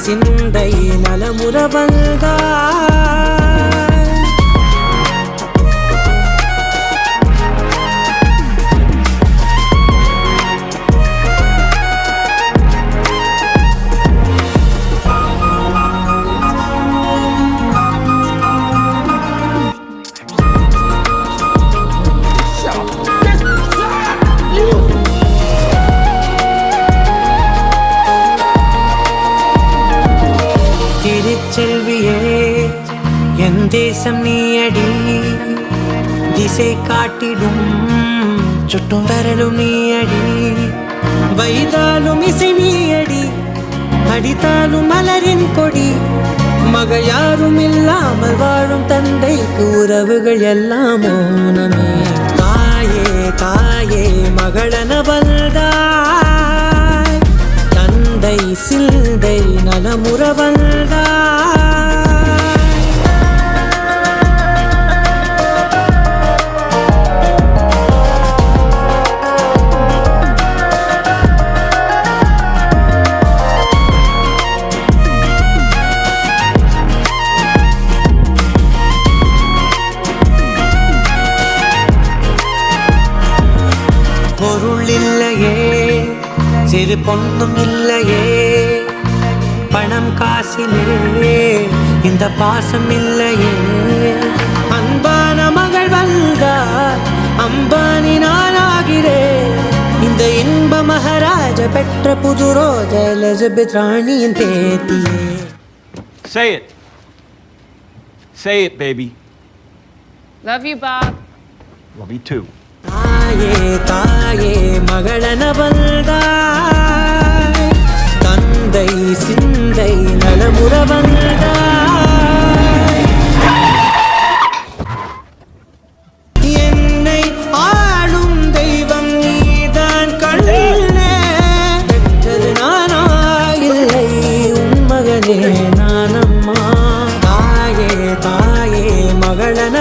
சிந்தை நலமுற வந்தாய். திருச்செல்வியே என் தேசம் நீயடி, திசை காட்டிடும் சுட்டும் வரலும் நீயடி. வைதாலும் இசை நீயடி, அடித்தாலும் மலரின் கொடி. மகள் யாரும் இல்லாமல் வாழும் தந்தைக்கு உறவுகள் எல்லாம் மௌனமே. தாயே தாயே மகளன வந்தாய், தந்தை சிந்தை நலமுற வந்தாய். பொருள் இல்லையே, சிறு பொண்ணும் இல்லையே, பணம் காசிலே இந்த பாசம் இல்லையே. அன்பான மகள் வந்தார், அம்பானி நானாகிறேன். இந்த இன்ப மகாராஜ பெற்ற புது ரோஜ எலிசபெத் ராணியின் பேத்தியே. Say it. Say it, baby. Love you, Bob. Love you too. தாயே தாயே மகளன வந்தாய், தந்தை சிந்தை நலமுற வந்தாய். என்னை ஆளும் தெய்வம் நீதான் கண்ணே, பெற்றது நானா இல்லை உன் மகனே நானம்மா. தாயே தாயே மகளன